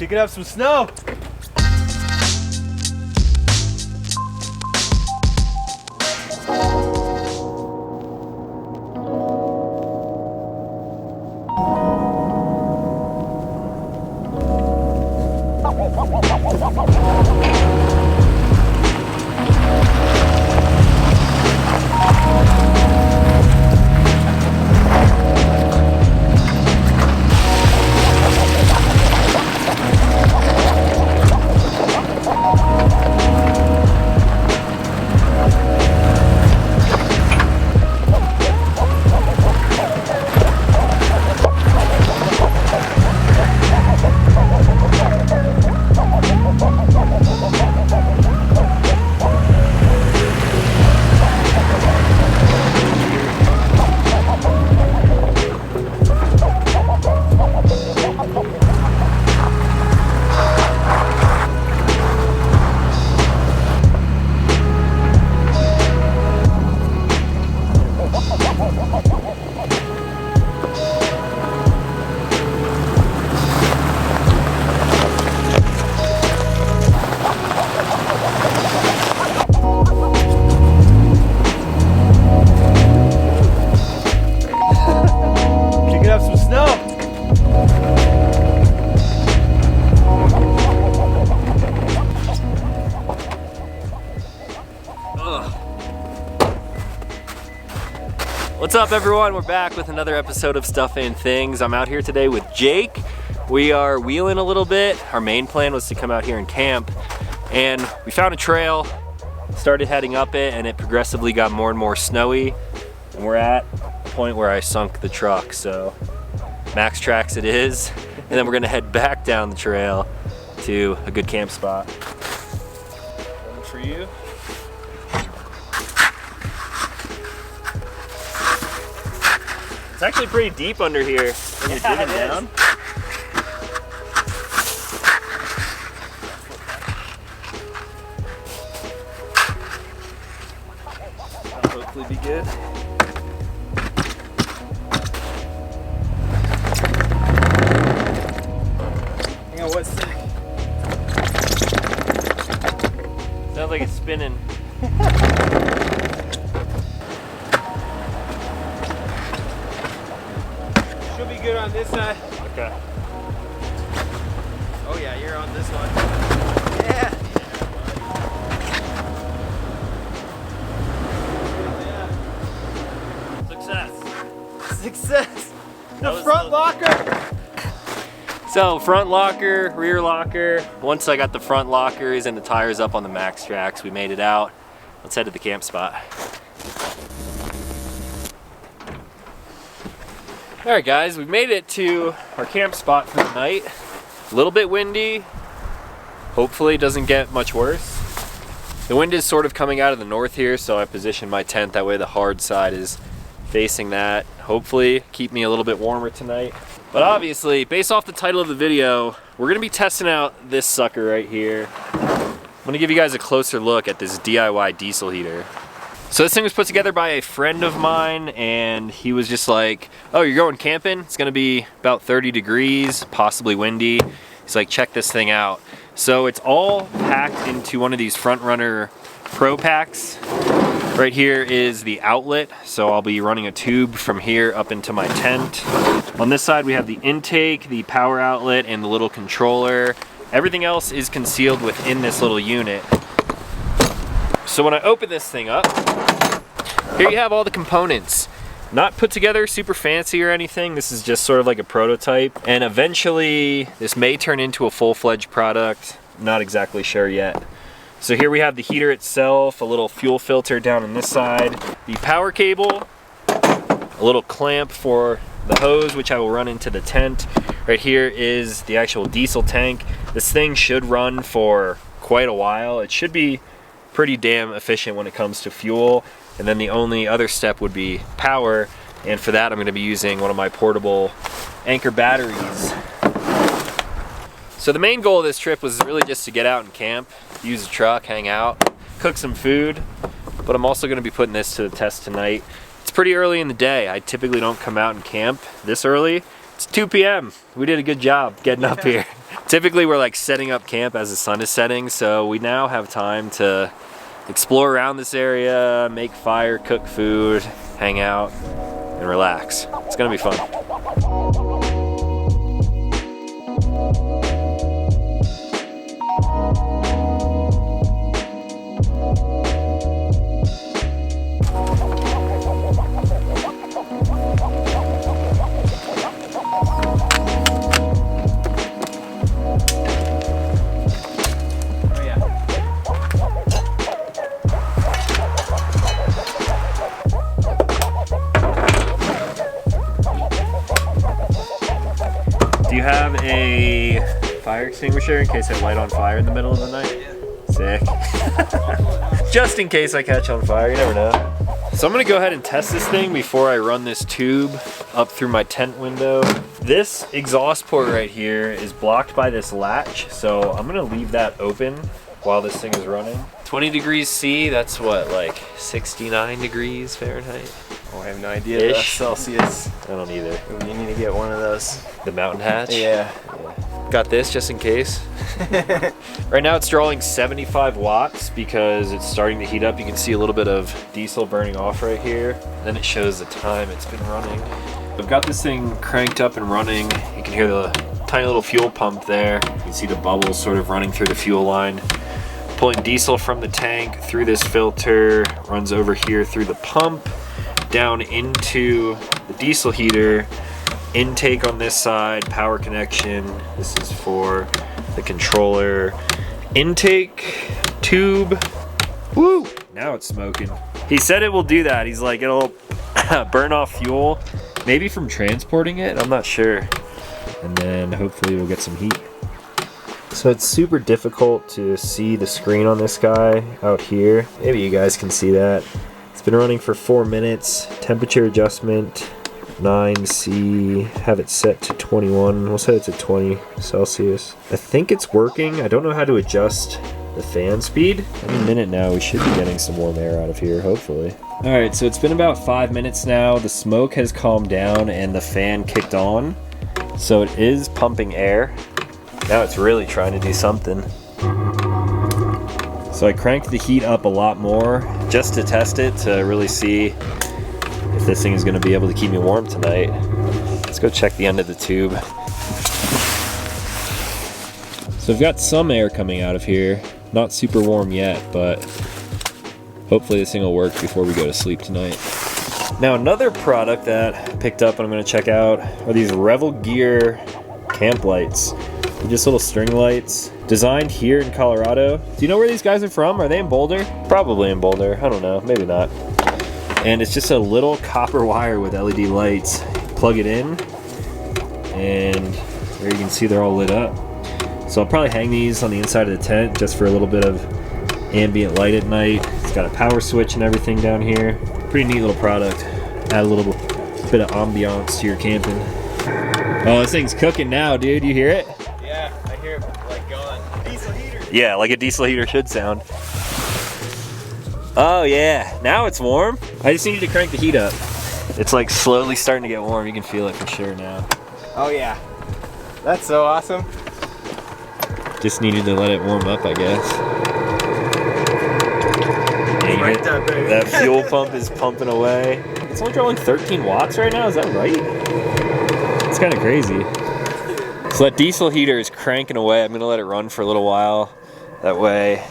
Kicking up some snow. What's up everyone? We're back with another episode of Stuff and Things. I'm out here today with Jake. We are wheeling a little bit. Our main plan was to come out here and camp, and we found a trail, started heading up it, and it progressively got more and more snowy, and we're at the point where I sunk the truck, so max tracks it is, and then we're gonna head back down the trail to a good camp spot. One for you. It's actually pretty deep under here when you're digging down. That'll hopefully be good. Hang on, what's that? Sounds like it's spinning. Should be good on this side. Okay. Oh yeah, you're on this one. Yeah. Success. Success. The front locker. So front locker, rear locker. Once I got the front lockers and the tires up on the max tracks, we made it out. Let's head to the camp spot. All right guys, we've made it to our camp spot for the night. A little bit windy. Hopefully it doesn't get much worse. The wind is sort of coming out of the north here, so I positioned my tent that way the hard side is facing that. Hopefully keep me a little bit warmer tonight. But obviously, based off the title of the video, we're gonna be testing out this sucker right here. I'm gonna give you guys a closer look at this DIY diesel heater. So this thing was put together by a friend of mine, and he was just like, oh, you're going camping? It's gonna be about 30 degrees, possibly windy. He's like, check this thing out. So it's all packed into one of these Front Runner Pro packs. Right here is the outlet, so I'll be running a tube from here up into my tent. On this side we have the intake, the power outlet, and the little controller. Everything else is concealed within this little unit. So when I open this thing up, here you have all the components. Not put together super fancy or anything. This is just sort of like a prototype. And eventually this may turn into a full-fledged product. Not exactly sure yet. So here we have the heater itself, a little fuel filter down on this side, the power cable, a little clamp for the hose, which I will run into the tent. Right here is the actual diesel tank. This thing should run for quite a while. It should be pretty damn efficient when it comes to fuel. And then the only other step would be power. And for that, I'm gonna be using one of my portable Anchor batteries. So the main goal of this trip was really just to get out and camp, use the truck, hang out, cook some food. But I'm also gonna be putting this to the test tonight. It's pretty early in the day. I typically don't come out and camp this early. It's 2 p.m. We did a good job getting up here. Typically we're like setting up camp as the sun is setting, so we now have time to explore around this area, make fire, cook food, hang out, and relax. It's gonna be fun. Do you have a fire extinguisher in case I light on fire in the middle of the night? Yeah. Sick. Just in case I catch on fire, you never know. So I'm gonna go ahead and test this thing before I run this tube up through my tent window. This exhaust port right here is blocked by this latch, so I'm gonna leave that open while this thing is running. 20 degrees C, that's what, like 69 degrees Fahrenheit? Oh, I have no idea. Celsius. I don't either. You need to get one of those. The mountain hatch? Yeah. Got this just in case. Right now it's drawing 75 watts because it's starting to heat up. You can see a little bit of diesel burning off right here. Then it shows the time it's been running. I've got this thing cranked up and running. You can hear the tiny little fuel pump there. You can see the bubbles sort of running through the fuel line. Pulling diesel from the tank through this filter, runs over here through the pump, down into the diesel heater, intake on this side, power connection. This is for the controller. Intake, tube. Woo! Now it's smoking. He said it will do that. He's like, it'll burn off fuel, maybe from transporting it, I'm not sure. And then hopefully we'll get some heat. So it's super difficult to see the screen on this guy out here. Maybe you guys can see that. It's been running for 4 minutes. Temperature adjustment, 9C. Have it set to 21. We'll set it to 20 Celsius. I think it's working. I don't know how to adjust the fan speed. Any minute now we should be getting some warm air out of here, hopefully. Alright, so it's been about 5 minutes now. The smoke has calmed down and the fan kicked on. So it is pumping air. Now it's really trying to do something. So I cranked the heat up a lot more just to test it, to really see if this thing is going to be able to keep me warm tonight. Let's go check the end of the tube. So I've got some air coming out of here. Not super warm yet, but hopefully this thing will work before we go to sleep tonight. Now another product that I picked up and I'm going to check out are these Revel Gear camp lights. They're just little string lights, designed here in Colorado. Do you know where these guys are from? Are they in Boulder? Probably in Boulder, I don't know, maybe not. And it's just a little copper wire with LED lights. Plug it in, and there you can see they're all lit up. So I'll probably hang these on the inside of the tent just for a little bit of ambient light at night. It's got a power switch and everything down here. Pretty neat little product. Add a little bit of ambiance to your camping. Oh, this thing's cooking now, dude. You hear it? Yeah, I hear it like going. Diesel heater. Yeah, like a diesel heater should sound. Oh yeah, now it's warm. I just needed to crank the heat up. It's like slowly starting to get warm. You can feel it for sure now. Oh yeah, that's so awesome. Just needed to let it warm up, I guess. Right there, baby. That fuel pump is pumping away. It's only drawing 13 watts right now, is that right? It's kind of crazy. So that diesel heater is cranking away. I'm gonna let it run for a little while. That way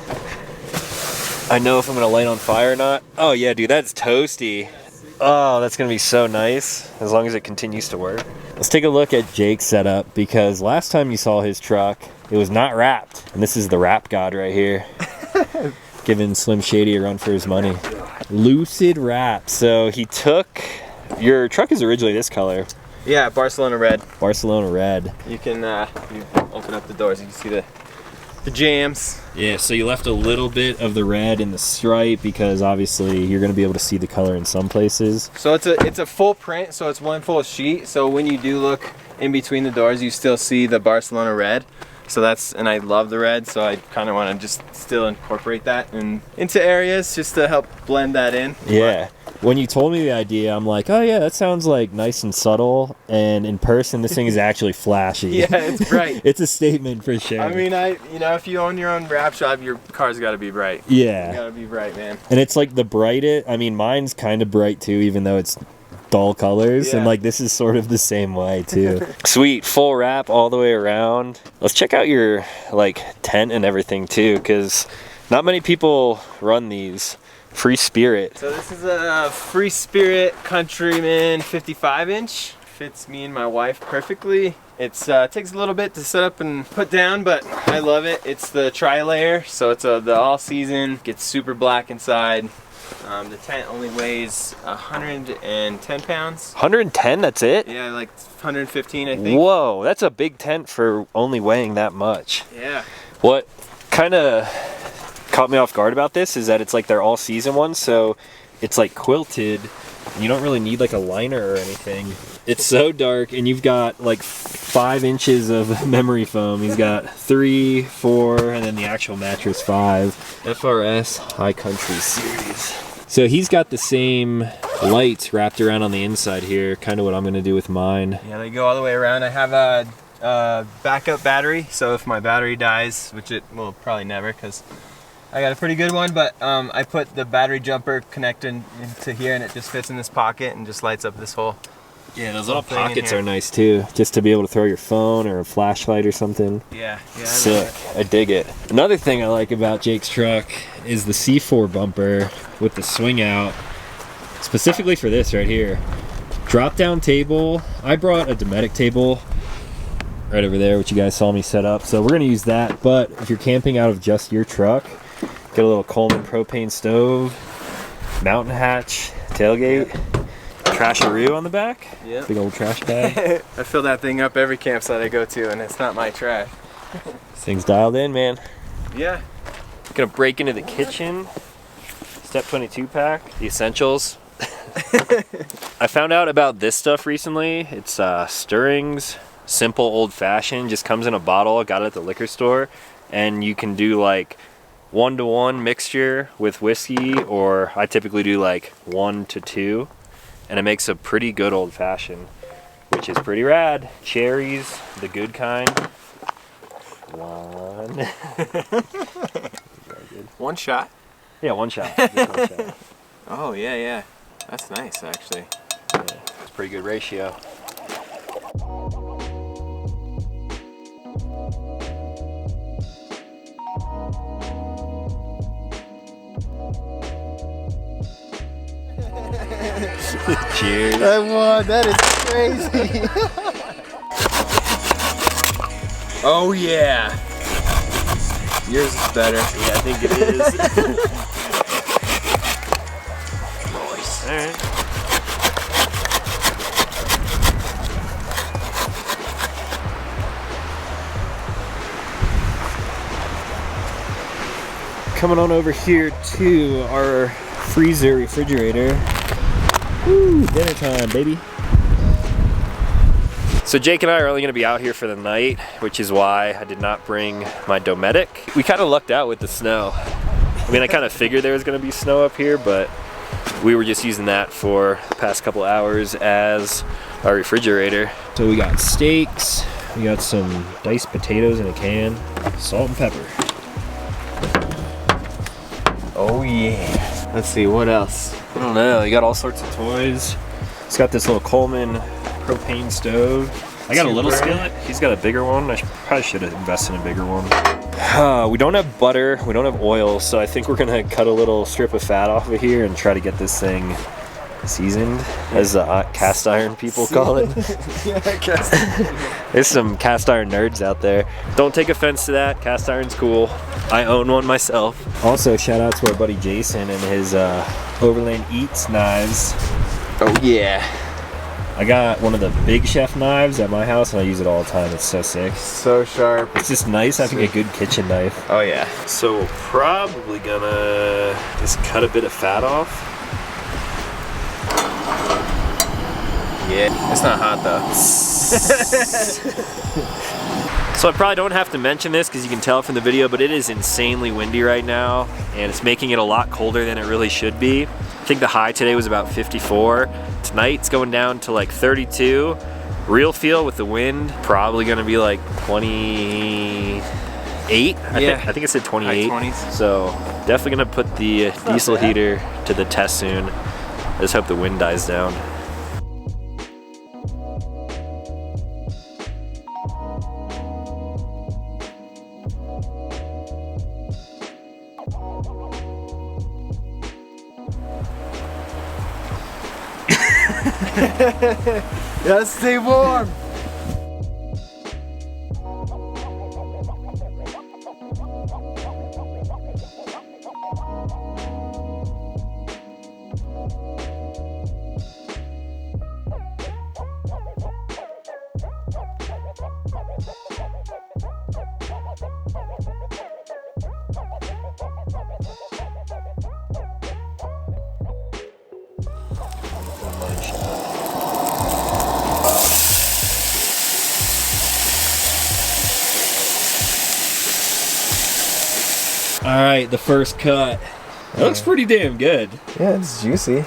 I know if I'm gonna light on fire or not. Oh yeah, dude, that's toasty. Oh, that's gonna be so nice as long as it continues to work. Let's take a look at Jake's setup, because last time you saw his truck, it was not wrapped. And this is the wrap god right here. Giving Slim Shady a run for his money. Lucid wrap. So he took, your truck is originally this color. Yeah, Barcelona red. Barcelona red. You can you open up the doors, you can see the jams. Yeah, so you left a little bit of the red in the stripe because obviously you're going to be able to see the color in some places. So it's a full print, so it's one full sheet. So when you do look in between the doors, you still see the Barcelona red. So that's, and I love the red, so I kind of want to just still incorporate that into areas just to help blend that in. Yeah. When you told me the idea, I'm like, oh yeah, that sounds like nice and subtle. And in person, this thing is actually flashy. Yeah, it's bright. It's a statement for sure. I mean, you know, if you own your own wrap shop, your car's got to be bright. Yeah. It's got to be bright, man. And it's like the brightest. I mean, mine's kind of bright too, even though it's dull colors. Yeah. And like this is sort of the same way too. Sweet, full wrap all the way around. Let's check out your like tent and everything too, because not many people run these. Free Spirit. So this is a Free Spirit Countryman 55-inch. Fits me and my wife perfectly. It's takes a little bit to set up and put down, but I love it. It's the tri-layer, so it's the all-season. Gets super black inside. The tent only weighs 110 pounds. 110, that's it? Yeah, like 115, I think. Whoa, that's a big tent for only weighing that much. Yeah. What kind of caught me off guard about this is that it's like their all-season one, so it's like quilted and you don't really need like a liner or anything. It's so dark, and you've got like 5 inches of memory foam. He's got 3, 4, and then the actual mattress 5. FRS High Country Series. So he's got the same lights wrapped around on the inside here, kind of what I'm gonna do with mine. Yeah, they go all the way around. I have a backup battery, so if my battery dies, which it will probably never, because I got a pretty good one, but I put the battery jumper connected into here, and it just fits in this pocket and just lights up this whole. Yeah, those little pockets are nice too, just to be able to throw your phone or a flashlight or something. Yeah, Sick. I dig it. Another thing I like about Jake's truck is the C4 bumper with the swing out, specifically for this right here. Drop down table. I brought a Dometic table right over there, which you guys saw me set up, so we're gonna use that. But if you're camping out of just your truck, get a little Coleman propane stove, mountain hatch, tailgate, trasharoo on the back. Yeah. Big old trash bag. I fill that thing up every campsite I go to, and it's not my trash. This thing's dialed in, man. Yeah. Gonna break into the kitchen. Step 22 pack, the essentials. I found out about this stuff recently. It's stirrings, simple old fashioned, just comes in a bottle. I got it at the liquor store, and you can do like 1-to-1 mixture with whiskey, or I typically do like 1-to-2, and it makes a pretty good old fashioned, which is pretty rad. Cherries, the good kind. One. One shot? Yeah, one shot. Just one shot. Oh, yeah. That's nice, actually. Yeah, it's a pretty good ratio. Cheers. I won. That is crazy. Oh, yeah. Yours is better. Yeah, I think it is. Nice. All right. Coming on over here to our refrigerator. Woo, dinner time, baby. So Jake and I are only going to be out here for the night, which is why I did not bring my Dometic. We kind of lucked out with the snow. I mean, I kind of figured there was going to be snow up here, but we were just using that for the past couple hours as our refrigerator. So we got steaks, we got some diced potatoes in a can, salt and pepper. Oh, yeah. Let's see, what else? I don't know, you got all sorts of toys. It's got this little Coleman propane stove. I got a little skillet. He's got a bigger one. Probably should have invested in a bigger one. We don't have butter. We don't have oil, so I think we're gonna cut a little strip of fat off of here and try to get this thing seasoned, as the cast iron people call it. Yeah, cast iron. There's some cast iron nerds out there. Don't take offense to that. Cast iron's cool. I own one myself. Also, shout out to our buddy Jason and his Overland Eats knives. Oh, yeah. I got one of the Big Chef knives at my house, and I use it all the time. It's so sick. So sharp. It's just nice having a good kitchen knife. Oh, yeah. So we're probably gonna just cut a bit of fat off. Yeah, it's not hot though. So I probably don't have to mention this because you can tell from the video, but it is insanely windy right now, and it's making it a lot colder than it really should be. think the high today was about 54. Tonight's going down to like 32. Real feel with the wind, probably gonna be like 28. I think it said 28. High 20s. So definitely gonna put the diesel heater to the test soon. I just hope the wind dies down. Gotta stay warm. All right, the first cut. That looks pretty damn good. Yeah, it's juicy.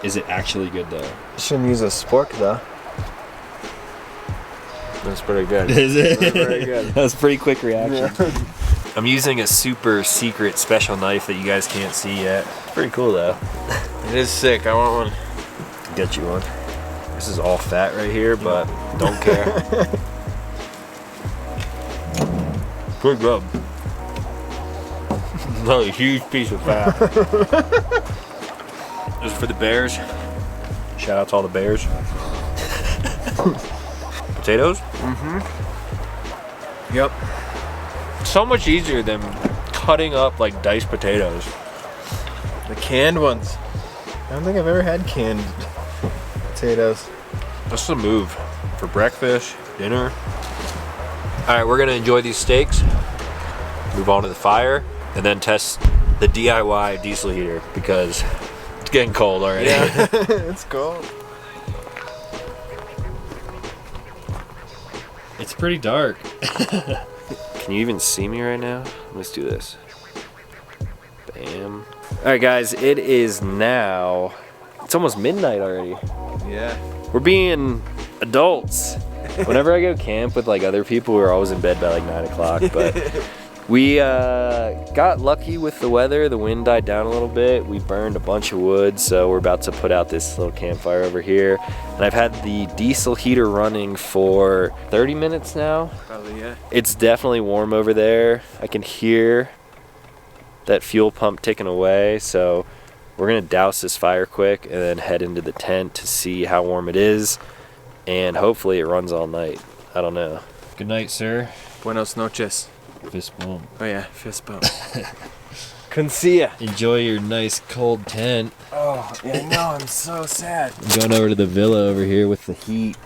Is it actually good though? Shouldn't use a spork though. That's pretty good. Is it? That's very good. That was a pretty quick reaction. Yeah. I'm using a super secret special knife that you guys can't see yet. Pretty cool though. It is sick. I want one. Get you one. This is all fat right here, but don't care. Good rub. Another huge piece of fat. This is for the bears. Shout out to all the bears. Potatoes? Mm-hmm. Yep. So much easier than cutting up like diced potatoes. The canned ones. I don't think I've ever had canned potatoes. That's the move for breakfast, dinner. All right, we're gonna enjoy these steaks, move on to the fire, and then test the D.I.Y. diesel heater because it's getting cold already. Yeah, it's cold. It's pretty dark. Can you even see me right now? Let's do this. Bam. All right, guys, it is now, it's almost midnight already. Yeah. We're being adults. Whenever I go camp with like other people, we're always in bed by like 9 o'clock, but we got lucky with the weather. The wind died down a little bit. We burned a bunch of wood, so we're about to put out this little campfire over here. And I've had the diesel heater running for 30 minutes now. Probably, yeah. It's definitely warm over there. I can hear that fuel pump ticking away, so we're gonna douse this fire quick and then head into the tent to see how warm it is, and hopefully it runs all night. I don't know. Good night, sir. Buenos noches. Fist bump. Oh yeah, fist bump. Couldn't see ya. Enjoy your nice cold tent. Oh, yeah, no, I'm so sad. I'm going over to the villa over here with the heat.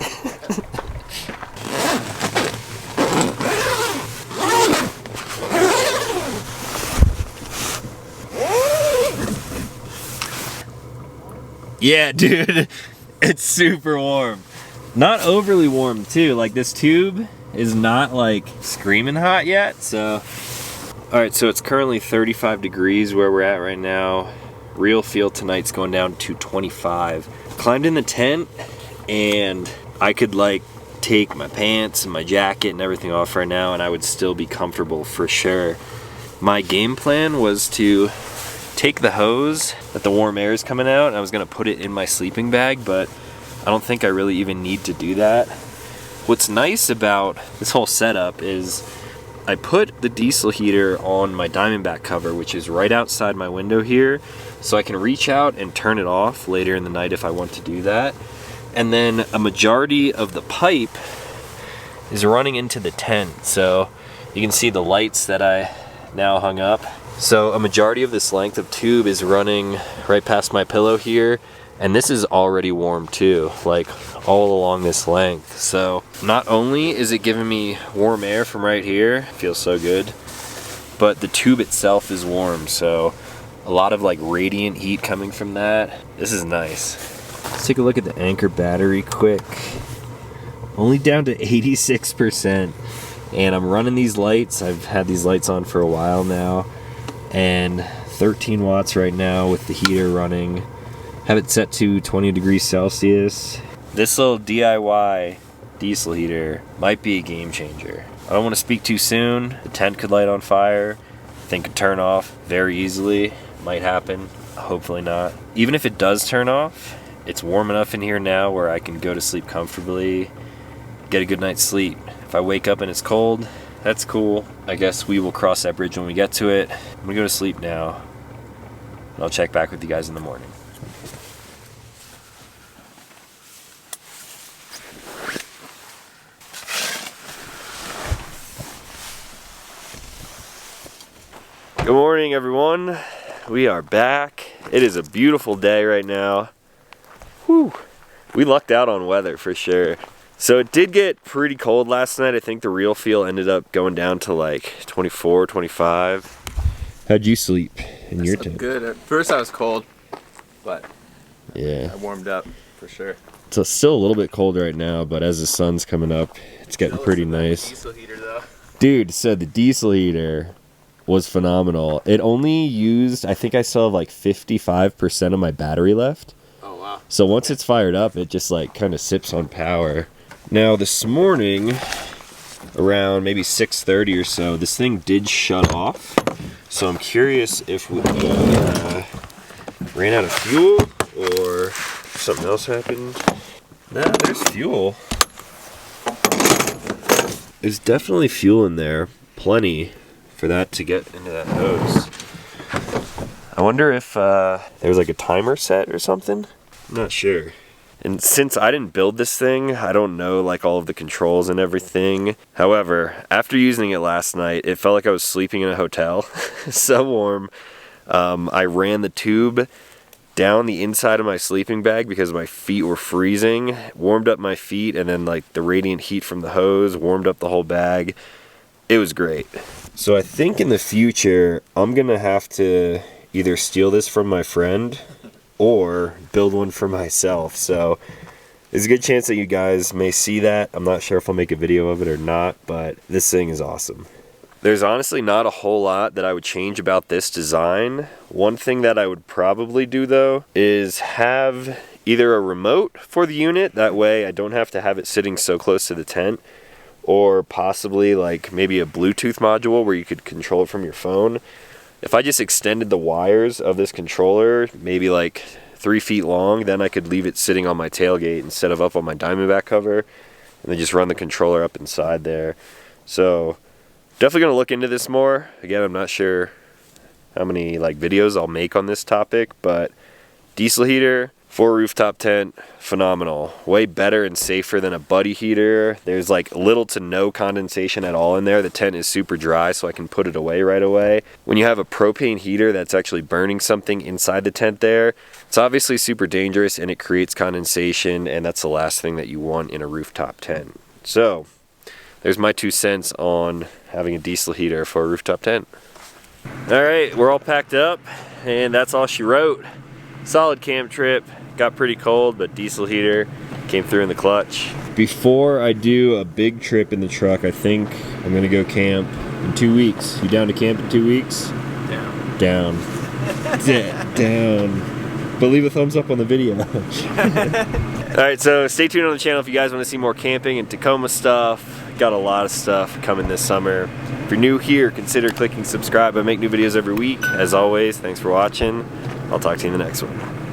Yeah, dude, it's super warm. Not overly warm too. Like this tube is not like screaming hot yet, so. All right, so it's currently 35 degrees where we're at right now. Real feel tonight's going down to 25. Climbed in the tent and I could like take my pants and my jacket and everything off right now and I would still be comfortable for sure. My game plan was to take the hose that the warm air is coming out and I was gonna put it in my sleeping bag, but I don't think I really even need to do that. What's nice about this whole setup is I put the diesel heater on my Diamondback cover, which is right outside my window here, so I can reach out and turn it off later in the night if I want to do that. And then a majority of the pipe is running into the tent, so you can see the lights that I now hung up. So a majority of this length of tube is running right past my pillow here, and this is already warm too, like all along this length. So not only is it giving me warm air from right here, feels so good, but the tube itself is warm, so a lot of like radiant heat coming from that. This is nice. Let's take a look at the Anchor battery quick. Only down to 86%, and I'm running these lights. I've had these lights on for a while now, and 13 watts right now with the heater running. Have it set to 20 degrees Celsius. This little DIY diesel heater might be a game changer. I don't want to speak too soon. The tent could light on fire. The thing could turn off very easily. Might happen. Hopefully not. Even if it does turn off, it's warm enough in here now where I can go to sleep comfortably, get a good night's sleep. If I wake up and it's cold, that's cool. I guess we will cross that bridge when we get to it. I'm gonna go to sleep now, and I'll check back with you guys in the morning. Good morning, everyone. We are back. It is a beautiful day right now. Whew. We lucked out on weather for sure. So it did get pretty cold last night. I think the real feel ended up going down to like 24, 25. How'd you sleep in your tent? Good. At first I was cold, but yeah, I warmed up for sure. It's still a little bit cold right now, but as the sun's coming up, it's getting pretty nice. Diesel heater though. Dude, so the diesel heater was phenomenal. It only used, I think I still have like 55% of my battery left. Oh wow. So once it's fired up, it just like kind of sips on power. Now this morning, around maybe 6:30 or so, this thing did shut off. So I'm curious if we ran out of fuel or something else happened. Nah, there's fuel. There's definitely fuel in there. Plenty for that to get into that hose. I wonder if there was like a timer set or something. I'm not sure. And since I didn't build this thing, I don't know like all of the controls and everything. However, after using it last night, it felt like I was sleeping in a hotel. So warm. I ran the tube down the inside of my sleeping bag because my feet were freezing. Warmed up my feet, and then like the radiant heat from the hose warmed up the whole bag. It was great. So I think in the future, I'm gonna have to either steal this from my friend or build one for myself. So there's a good chance that you guys may see that. I'm not sure if I'll make a video of it or not, but this thing is awesome. There's honestly not a whole lot that I would change about this design. One thing that I would probably do though is have either a remote for the unit, that way I don't have to have it sitting so close to the tent, or possibly like maybe a Bluetooth module where you could control it from your phone. If I just extended the wires of this controller, maybe like 3 feet long, then I could leave it sitting on my tailgate instead of up on my Diamondback cover, and then just run the controller up inside there. So definitely gonna look into this more. Again, I'm not sure how many like videos I'll make on this topic, but diesel heater for rooftop tent, phenomenal. Way better and safer than a buddy heater. There's like little to no condensation at all in there. The tent is super dry, so I can put it away right away. When you have a propane heater that's actually burning something inside the tent there, it's obviously super dangerous and it creates condensation, and that's the last thing that you want in a rooftop tent. So there's my 2 cents on having a diesel heater for a rooftop tent. All right, we're all packed up, and that's all she wrote. Solid camp trip. Got pretty cold, but diesel heater came through in the clutch. Before I do a big trip in the truck, I think I'm gonna go camp in 2 weeks. You down to camp in 2 weeks? Down. Down. Down. But leave a thumbs up on the video. Alright, so stay tuned on the channel if you guys want to see more camping and Tacoma stuff. Got a lot of stuff coming this summer. If you're new here, consider clicking subscribe. I make new videos every week. As always, thanks for watching. I'll talk to you in the next one.